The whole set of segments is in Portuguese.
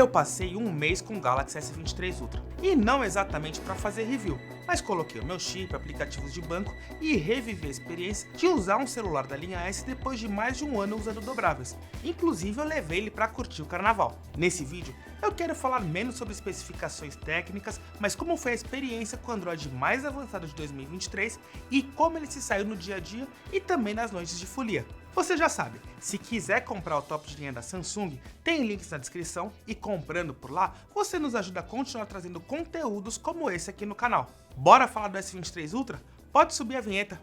Eu passei um mês com o Galaxy S23 Ultra, e não exatamente para fazer review, mas coloquei o meu chip, aplicativos de banco e revivi a experiência de usar um celular da linha S depois de mais de um ano usando dobráveis. Inclusive eu levei ele para curtir o carnaval. Nesse vídeo eu quero falar menos sobre especificações técnicas, mas como foi a experiência com o Android mais avançado de 2023 e como ele se saiu no dia a dia e também nas noites de folia. Você já sabe, se quiser comprar o top de linha da Samsung, tem links na descrição e comprando por lá, você nos ajuda a continuar trazendo conteúdos como esse aqui no canal. Bora falar do S23 Ultra? Pode subir a vinheta!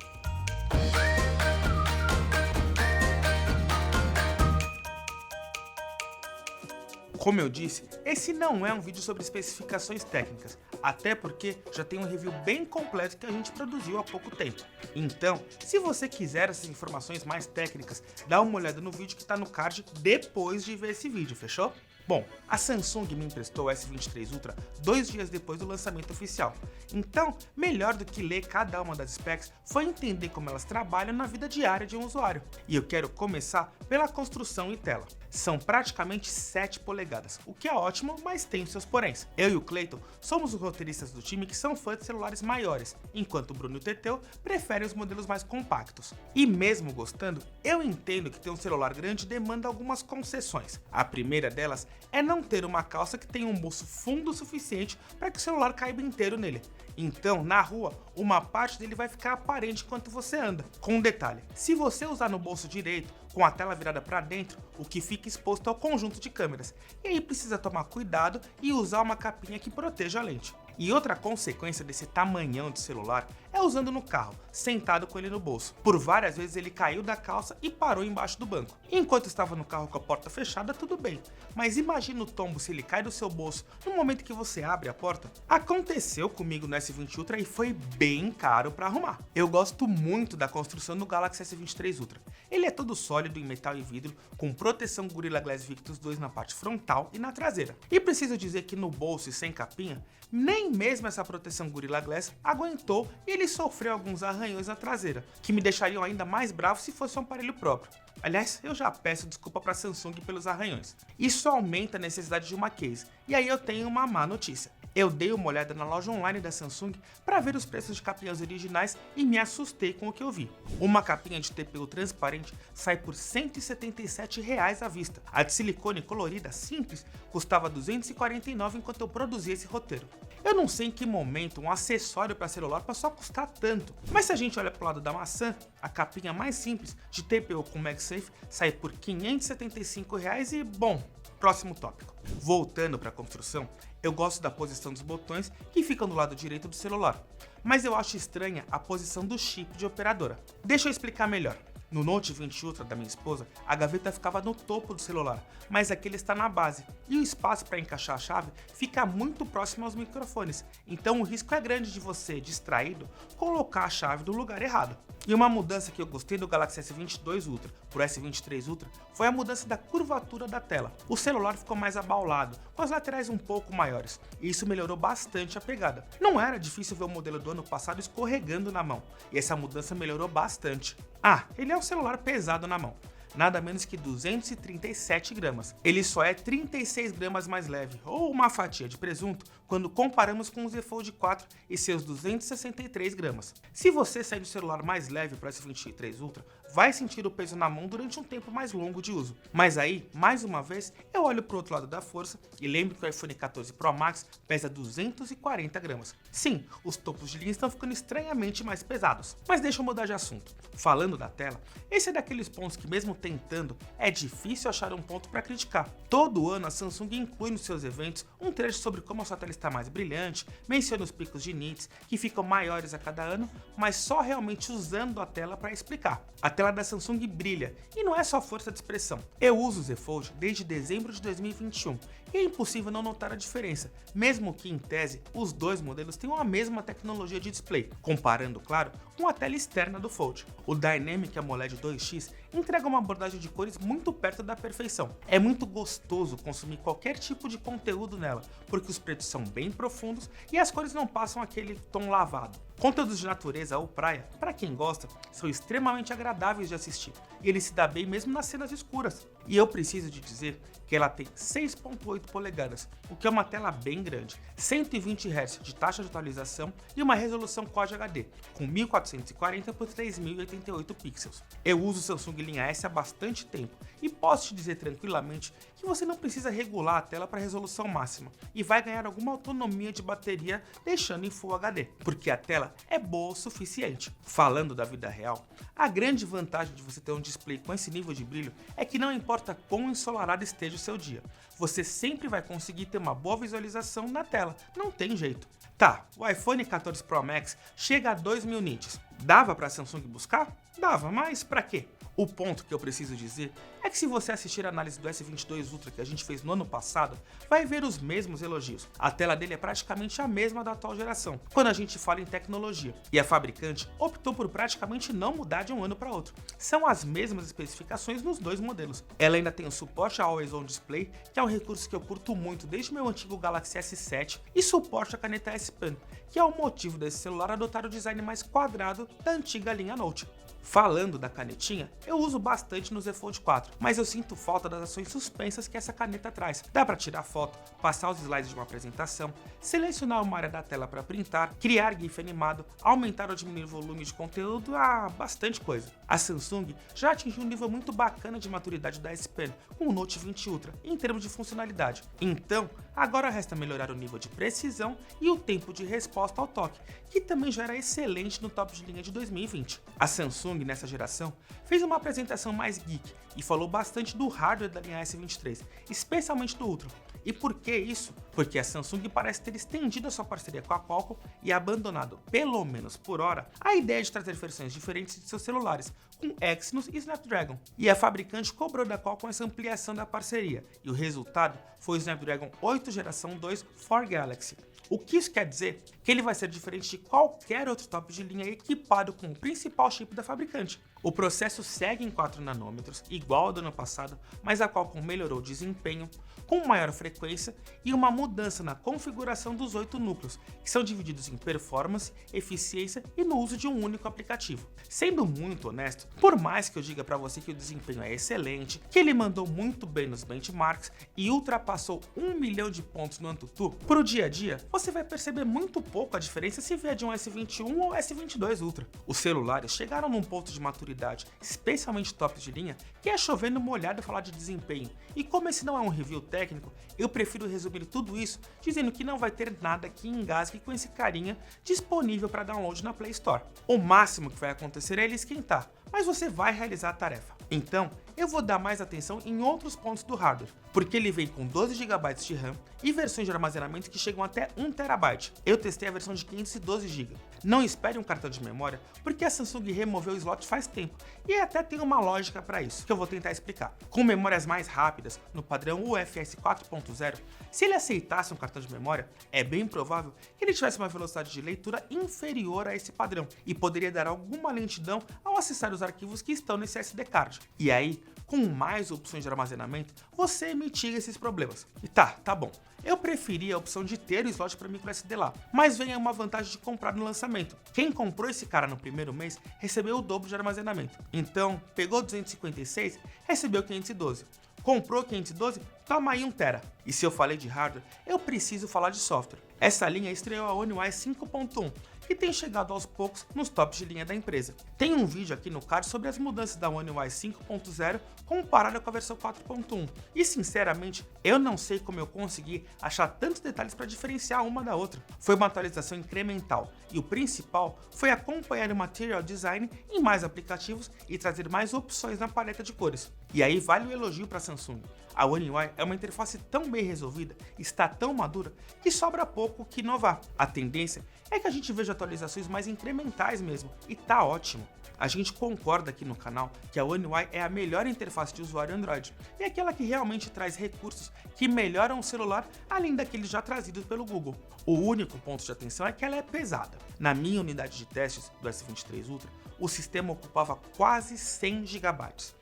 Como eu disse, esse não é um vídeo sobre especificações técnicas, até porque já tem um review bem completo que a gente produziu há pouco tempo. Então, se você quiser essas informações mais técnicas, dá uma olhada no vídeo que está no card depois de ver esse vídeo, fechou? Bom, a Samsung me emprestou o S23 Ultra 2 dias depois do lançamento oficial, então melhor do que ler cada uma das specs foi entender como elas trabalham na vida diária de um usuário. E eu quero começar pela construção e tela. São praticamente 7 polegadas, o que é ótimo, mas tem seus poréns. Eu e o Cleiton somos os roteiristas do time que são fãs de celulares maiores, enquanto o Bruno e o Teteu preferem os modelos mais compactos. E mesmo gostando, eu entendo que ter um celular grande demanda algumas concessões. A primeira delas é não ter uma calça que tenha um bolso fundo o suficiente para que o celular caiba inteiro nele. Então, na rua, uma parte dele vai ficar aparente enquanto você anda. Com um detalhe, se você usar no bolso direito, com a tela virada para dentro, o que fica exposto ao conjunto de câmeras. E aí precisa tomar cuidado e usar uma capinha que proteja a lente. E outra consequência desse tamanhão de celular é usando no carro, sentado com ele no bolso. Por várias vezes ele caiu da calça e parou embaixo do banco. Enquanto estava no carro com a porta fechada, tudo bem. Mas imagina o tombo se ele cai do seu bolso no momento que você abre a porta. Aconteceu comigo no S20 Ultra e foi bem caro para arrumar. Eu gosto muito da construção do Galaxy S23 Ultra. Ele é todo sólido em metal e vidro, com proteção Gorilla Glass Victus 2 na parte frontal e na traseira. E preciso dizer que no bolso e sem capinha, nem mesmo essa proteção Gorilla Glass aguentou e ele sofreu alguns arranhões na traseira, que me deixariam ainda mais bravo se fosse um aparelho próprio. Aliás, eu já peço desculpa para a Samsung pelos arranhões. Isso aumenta a necessidade de uma case, e aí eu tenho uma má notícia. Eu dei uma olhada na loja online da Samsung para ver os preços de capinhas originais e me assustei com o que eu vi. Uma capinha de TPU transparente sai por R$ 177 à vista. A de silicone colorida simples custava R$ 249 enquanto eu produzia esse roteiro. Eu não sei em que momento um acessório para celular passou a custar tanto, mas se a gente olha para o lado da maçã, a capinha mais simples de TPU com MagSafe sai por R$ 575 e bom, próximo tópico. Voltando para a construção, eu gosto da posição dos botões que ficam do lado direito do celular, mas eu acho estranha a posição do chip de operadora. Deixa eu explicar melhor. No Note 20 Ultra da minha esposa, a gaveta ficava no topo do celular, mas aqui ele está na base, e o espaço para encaixar a chave fica muito próximo aos microfones, então o risco é grande de você, distraído, colocar a chave no lugar errado. E uma mudança que eu gostei do Galaxy S22 Ultra por S23 Ultra foi a mudança da curvatura da tela. O celular ficou mais abaulado, com as laterais um pouco maiores, e isso melhorou bastante a pegada. Não era difícil ver o modelo do ano passado escorregando na mão, e essa mudança melhorou bastante. Ah, ele é um celular pesado na mão, nada menos que 237 gramas. Ele só é 36 gramas mais leve, ou uma fatia de presunto, quando comparamos com o Z Fold 4 e seus 263 gramas. Se você sair do celular mais leve para o S23 Ultra, vai sentir o peso na mão durante um tempo mais longo de uso. Mas aí, mais uma vez, eu olho para o outro lado da força e lembro que o iPhone 14 Pro Max pesa 240 gramas. Sim, os topos de linha estão ficando estranhamente mais pesados. Mas deixa eu mudar de assunto. Falando da tela, esse é daqueles pontos que mesmo tentando, é difícil achar um ponto para criticar. Todo ano a Samsung inclui nos seus eventos um trecho sobre como a sua tela está mais brilhante, menciona os picos de nits, que ficam maiores a cada ano, mas só realmente usando a tela para explicar. A tela da Samsung brilha, e não é só força de expressão. Eu uso o Z Fold desde dezembro de 2021, e é impossível não notar a diferença, mesmo que em tese os dois modelos tenham a mesma tecnologia de display, comparando, claro, com a tela externa do Fold. O Dynamic AMOLED 2X entrega uma abordagem de cores muito perto da perfeição. É muito gostoso consumir qualquer tipo de conteúdo nela, porque os pretos são bem profundos e as cores não passam aquele tom lavado. Conteúdos de natureza ou praia, para quem gosta, são extremamente agradáveis de assistir, e ele se dá bem mesmo nas cenas escuras. E eu preciso de dizer que ela tem 6.8 polegadas, o que é uma tela bem grande, 120 Hz de taxa de atualização e uma resolução Quad HD, com 1440 por 3088 pixels. Eu uso o Samsung Linha S há bastante tempo e posso te dizer tranquilamente que você não precisa regular a tela para resolução máxima e vai ganhar alguma autonomia de bateria deixando em Full HD, porque a tela é boa o suficiente. Falando da vida real, a grande vantagem de você ter um display com esse nível de brilho é que não importa quão ensolarado esteja o seu dia, você sempre vai conseguir ter uma boa visualização na tela, não tem jeito. Tá, o iPhone 14 Pro Max chega a 2000 nits. Dava para a Samsung buscar? Dava, mas para quê? O ponto que eu preciso dizer é que se você assistir a análise do S22 Ultra que a gente fez no ano passado, vai ver os mesmos elogios. A tela dele é praticamente a mesma da atual geração, quando a gente fala em tecnologia. E a fabricante optou por praticamente não mudar de um ano para outro. São as mesmas especificações nos dois modelos. Ela ainda tem o suporte a Always On Display, que é um recurso que eu curto muito desde meu antigo Galaxy S7, e suporte a caneta S Pen, que é o motivo desse celular adotar o design mais quadrado da antiga linha Note. Falando da canetinha, eu uso bastante no Z Fold 4, mas eu sinto falta das ações suspensas que essa caneta traz. Dá para tirar foto, passar os slides de uma apresentação, selecionar uma área da tela para printar, criar GIF animado, aumentar ou diminuir o volume de conteúdo, bastante coisa. A Samsung já atingiu um nível muito bacana de maturidade da S Pen com o Note 20 Ultra em termos de funcionalidade. Então, agora resta melhorar o nível de precisão e o tempo de resposta ao toque, que também já era excelente no top de linha de 2020. A Samsung, nessa geração, fez uma apresentação mais geek e falou bastante do hardware da linha S23, especialmente do Ultra. E por que isso? Porque a Samsung parece ter estendido a sua parceria com a Qualcomm e abandonado, pelo menos por hora, a ideia de trazer versões diferentes de seus celulares, com Exynos e Snapdragon. E a fabricante cobrou da Qualcomm essa ampliação da parceria, e o resultado foi o Snapdragon 8 geração 2 for Galaxy. O que isso quer dizer? Que ele vai ser diferente de qualquer outro top de linha equipado com o principal chip da fabricante. O processo segue em 4 nanômetros, igual ao do ano passado, mas a Qualcomm melhorou o desempenho, com maior frequência e uma mudança na configuração dos 8 núcleos, que são divididos em performance, eficiência e no uso de um único aplicativo. Sendo muito honesto, por mais que eu diga para você que o desempenho é excelente, que ele mandou muito bem nos benchmarks e ultrapassou 1 milhão de pontos no AnTuTu, pro dia a dia, você vai perceber muito pouco a diferença se vier de um S21 ou S22 Ultra. Os celulares chegaram num ponto de maturidade, especialmente tops de linha, que é chovendo molhado falar de desempenho. E como esse não é um review técnico, eu prefiro resumir tudo isso dizendo que não vai ter nada que engasgue com esse carinha disponível para download na Play Store. O máximo que vai acontecer é ele esquentar, mas você vai realizar a tarefa. Então, eu vou dar mais atenção em outros pontos do hardware, porque ele vem com 12 GB de RAM e versões de armazenamento que chegam até 1 TB. Eu testei a versão de 512 GB. Não espere um cartão de memória, porque a Samsung removeu o slot faz tempo, e até tem uma lógica para isso, que eu vou tentar explicar. Com memórias mais rápidas, no padrão UFS 4.0, se ele aceitasse um cartão de memória, é bem provável que ele tivesse uma velocidade de leitura inferior a esse padrão, e poderia dar alguma lentidão ao acessar os arquivos que estão nesse SD card. E aí, com mais opções de armazenamento, você mitiga esses problemas. E tá bom. Eu preferia a opção de ter o slot para microSD lá, mas vem uma vantagem de comprar no lançamento. Quem comprou esse cara no primeiro mês recebeu o dobro de armazenamento. Então, pegou 256, recebeu 512. Comprou 512, toma aí 1 TB. E se eu falei de hardware, eu preciso falar de software. Essa linha estreou a One UI 5.1, que tem chegado aos poucos nos tops de linha da empresa. Tem um vídeo aqui no card sobre as mudanças da One UI 5.0 comparada com a versão 4.1, e sinceramente, eu não sei como eu consegui achar tantos detalhes para diferenciar uma da outra. Foi uma atualização incremental, e o principal foi acompanhar o Material Design em mais aplicativos e trazer mais opções na paleta de cores. E aí vale o elogio para a Samsung. A One UI é uma interface tão bem resolvida, está tão madura, que sobra pouco o que inovar. A tendência é que a gente veja atualizações mais incrementais mesmo, e tá ótimo. A gente concorda aqui no canal que a One UI é a melhor interface de usuário Android, e aquela que realmente traz recursos que melhoram o celular além daqueles já trazidos pelo Google. O único ponto de atenção é que ela é pesada. Na minha unidade de testes do S23 Ultra, o sistema ocupava quase 100 GB.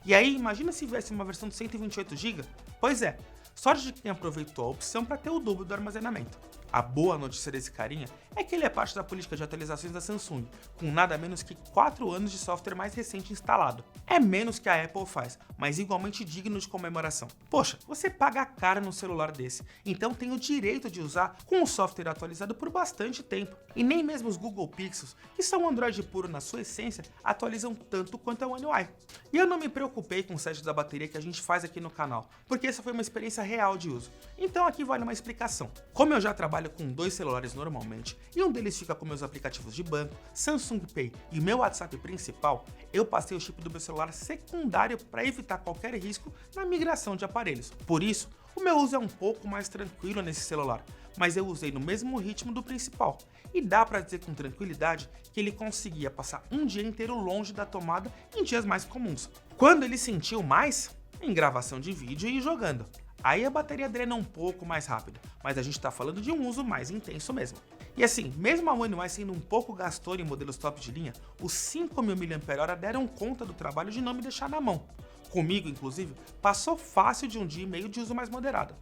E aí, imagina se viesse uma versão de 128 GB? Pois é, sorte de quem aproveitou a opção para ter o dobro do armazenamento. A boa notícia desse carinha é que ele é parte da política de atualizações da Samsung, com nada menos que 4 anos de software mais recente instalado. É menos que a Apple faz, mas igualmente digno de comemoração. Poxa, você paga caro num celular desse, então tem o direito de usar com o software atualizado por bastante tempo. E nem mesmo os Google Pixels, que são Android puro na sua essência, atualizam tanto quanto é o One UI. E eu não me preocupei com o set da bateria que a gente faz aqui no canal, porque essa foi uma experiência real de uso. Então aqui vale uma explicação. Como eu já trabalho com 2 celulares normalmente, e um deles fica com meus aplicativos de banco, Samsung Pay e meu WhatsApp principal, eu passei o chip do meu celular secundário para evitar qualquer risco na migração de aparelhos. Por isso, o meu uso é um pouco mais tranquilo nesse celular, mas eu usei no mesmo ritmo do principal, e dá para dizer com tranquilidade que ele conseguia passar um dia inteiro longe da tomada em dias mais comuns. Quando ele sentiu mais? Em gravação de vídeo e jogando. Aí a bateria drena um pouco mais rápido, mas a gente está falando de um uso mais intenso mesmo. E assim, mesmo a One UI sendo um pouco gastora em modelos top de linha, os 5.000 mAh deram conta do trabalho de não me deixar na mão. Comigo, inclusive, passou fácil de um dia e meio de uso mais moderado.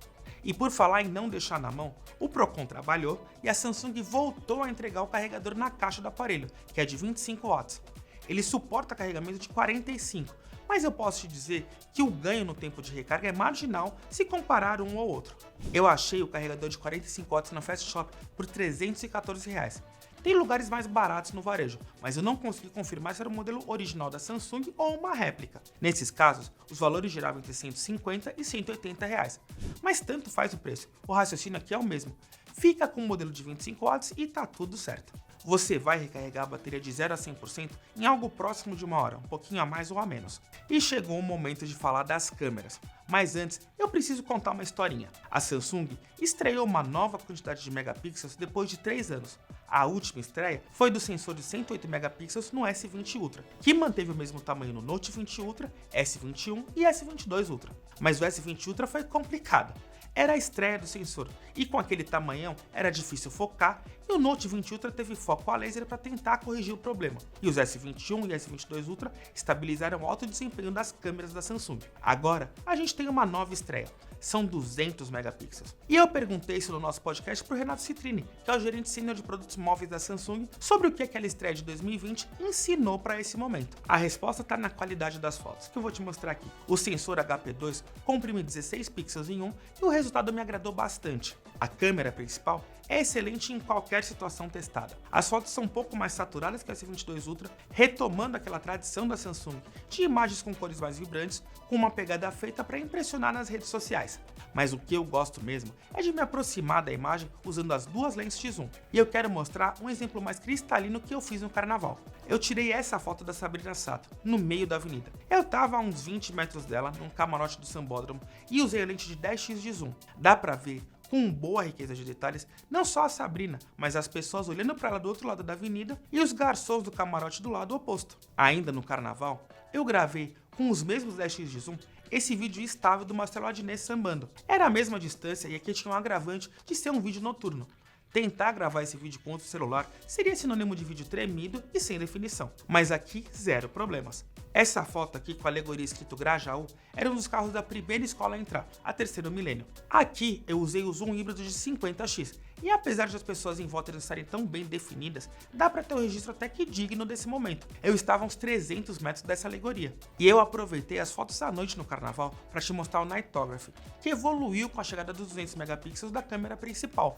E por falar em não deixar na mão, o Procon trabalhou e a Samsung voltou a entregar o carregador na caixa do aparelho, que é de 25 watts. Ele suporta carregamento de 45, mas eu posso te dizer que o ganho no tempo de recarga é marginal se comparar um ao outro. Eu achei o carregador de 45 watts na Fast Shop por R$ 314. Tem lugares mais baratos no varejo, mas eu não consegui confirmar se era o modelo original da Samsung ou uma réplica. Nesses casos, os valores giravam entre 150 e 180 reais. Mas tanto faz o preço, o raciocínio aqui é o mesmo. Fica com o modelo de 25 watts e tá tudo certo. Você vai recarregar a bateria de 0 a 100% em algo próximo de 1 hora, um pouquinho a mais ou a menos. E chegou o momento de falar das câmeras. Mas antes, eu preciso contar uma historinha. A Samsung estreou uma nova quantidade de megapixels depois de 3 anos. A última estreia foi do sensor de 108 megapixels no S20 Ultra, que manteve o mesmo tamanho no Note 20 Ultra, S21 e S22 Ultra. Mas o S20 Ultra foi complicado. Era a estreia do sensor, e com aquele tamanhão era difícil focar, e o Note 20 Ultra teve foco a laser para tentar corrigir o problema, e os S21 e S22 Ultra estabilizaram o alto desempenho das câmeras da Samsung. Agora, a gente tem uma nova estreia, são 200 megapixels. E eu perguntei isso no nosso podcast para o Renato Citrini, que é o gerente sênior de produtos móveis da Samsung, sobre o que aquela estreia de 2020 ensinou para esse momento. A resposta está na qualidade das fotos, que eu vou te mostrar aqui. O sensor HP2 comprime 16 pixels em 1 e o resultado me agradou bastante. A câmera principal é excelente em qualquer situação testada. As fotos são um pouco mais saturadas que a S22 Ultra, retomando aquela tradição da Samsung de imagens com cores mais vibrantes, com uma pegada feita para impressionar nas redes sociais. Mas o que eu gosto mesmo é de me aproximar da imagem usando as duas lentes de zoom. E eu quero mostrar um exemplo mais cristalino que eu fiz no carnaval. Eu tirei essa foto da Sabrina Sato, no meio da avenida. Eu tava a uns 20 metros dela, num camarote do Sambódromo, e usei a lente de 10x de zoom. Dá pra ver com boa riqueza de detalhes, não só a Sabrina, mas as pessoas olhando para ela do outro lado da avenida e os garçons do camarote do lado oposto. Ainda no carnaval, eu gravei com os mesmos 10x de zoom esse vídeo estável do Marcelo Adnet sambando. Era a mesma distância e aqui tinha um agravante de ser um vídeo noturno. Tentar gravar esse vídeo com outro celular seria sinônimo de vídeo tremido e sem definição, mas aqui zero problemas. Essa foto aqui com a alegoria escrito Grajaú era um dos carros da primeira escola a entrar, a terceiro milênio. Aqui eu usei o zoom híbrido de 50x, e apesar de as pessoas em volta não estarem tão bem definidas, dá para ter um registro até que digno desse momento. Eu estava a uns 300 metros dessa alegoria. E eu aproveitei as fotos à noite no carnaval para te mostrar o Nightography, que evoluiu com a chegada dos 200 megapixels da câmera principal.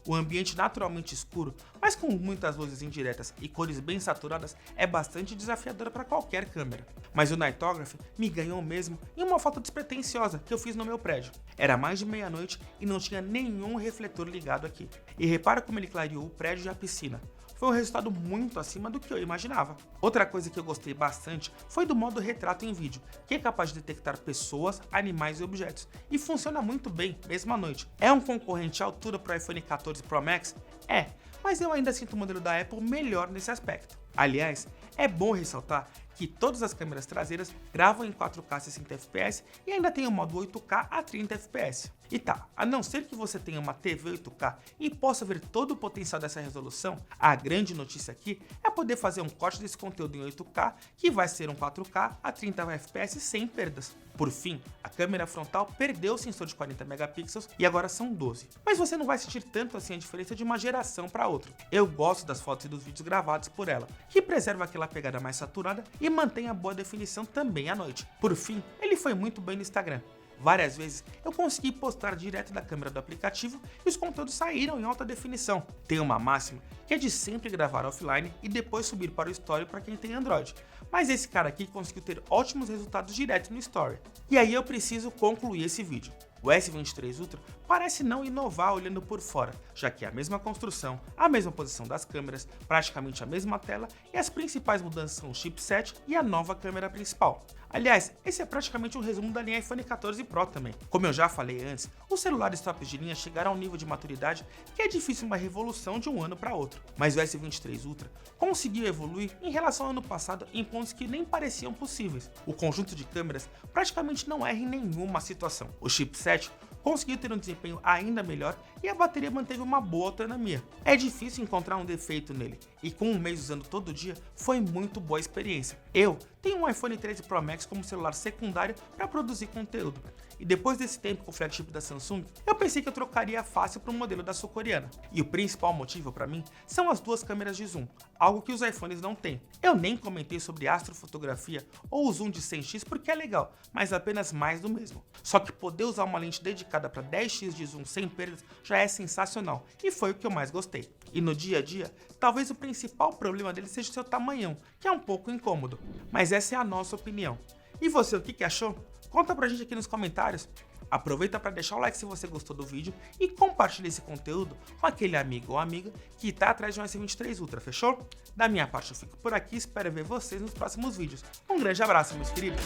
O ambiente naturalmente escuro, mas com muitas luzes indiretas e cores bem saturadas, é bastante desafiador para qualquer câmera. Mas o Nightography me ganhou mesmo em uma foto despretensiosa que eu fiz no meu prédio. Era mais de meia-noite e não tinha nenhum refletor ligado aqui. E repara como ele clareou o prédio e a piscina. Foi um resultado muito acima do que eu imaginava. Outra coisa que eu gostei bastante foi do modo retrato em vídeo, que é capaz de detectar pessoas, animais e objetos, e funciona muito bem, mesmo à noite. É um concorrente à altura para o iPhone 14 Pro Max? É, mas eu ainda sinto o modelo da Apple melhor nesse aspecto. Aliás, é bom ressaltar que todas as câmeras traseiras gravam em 4K a 60 fps e ainda tem o modo 8K a 30 fps. E tá, a não ser que você tenha uma TV 8K e possa ver todo o potencial dessa resolução, a grande notícia aqui é poder fazer um corte desse conteúdo em 8K, que vai ser um 4K a 30 fps sem perdas. Por fim, a câmera frontal perdeu o sensor de 40 megapixels e agora são 12. Mas você não vai sentir tanto assim a diferença de uma geração para outra. Eu gosto das fotos e dos vídeos gravados por ela, que preserva aquela pegada mais saturada e mantém a boa definição também à noite. Por fim, ele foi muito bem no Instagram. Várias vezes eu consegui postar direto da câmera do aplicativo e os conteúdos saíram em alta definição. Tem uma máxima que é de sempre gravar offline e depois subir para o Story para quem tem Android. Mas esse cara aqui conseguiu ter ótimos resultados direto no Story. E aí eu preciso concluir esse vídeo. O S23 Ultra parece não inovar olhando por fora, já que é a mesma construção, a mesma posição das câmeras, praticamente a mesma tela e as principais mudanças são o chipset e a nova câmera principal. Aliás, esse é praticamente um resumo da linha iPhone 14 Pro também. Como eu já falei antes, os celulares tops de linha chegaram a um nível de maturidade que é difícil uma revolução de um ano para outro. Mas o S23 Ultra conseguiu evoluir em relação ao ano passado em pontos que nem pareciam possíveis. O conjunto de câmeras praticamente não erra em nenhuma situação. O chipset conseguiu ter um desempenho ainda melhor e a bateria manteve uma boa autonomia. É difícil encontrar um defeito nele, e com um mês usando todo dia, foi muito boa a experiência. Eu tenho um iPhone 13 Pro Max como celular secundário para produzir conteúdo, e depois desse tempo com o flagship da Samsung, eu pensei que eu trocaria fácil para um modelo da sul-coreana. E o principal motivo para mim são as duas câmeras de zoom, algo que os iPhones não têm. Eu nem comentei sobre astrofotografia ou o zoom de 100x porque é legal, mas apenas mais do mesmo. Só que poder usar uma lente dedicada para 10x de zoom sem perdas já é sensacional, e foi o que eu mais gostei. E no dia a dia, talvez o principal problema dele seja o seu tamanhão, que é um pouco incômodo, mas essa é a nossa opinião. E você, o que achou? Conta pra gente aqui nos comentários. Aproveita para deixar o like se você gostou do vídeo e compartilhe esse conteúdo com aquele amigo ou amiga que tá atrás de um S23 Ultra, fechou? Da minha parte eu fico por aqui e espero ver vocês nos próximos vídeos. Um grande abraço, meus queridos!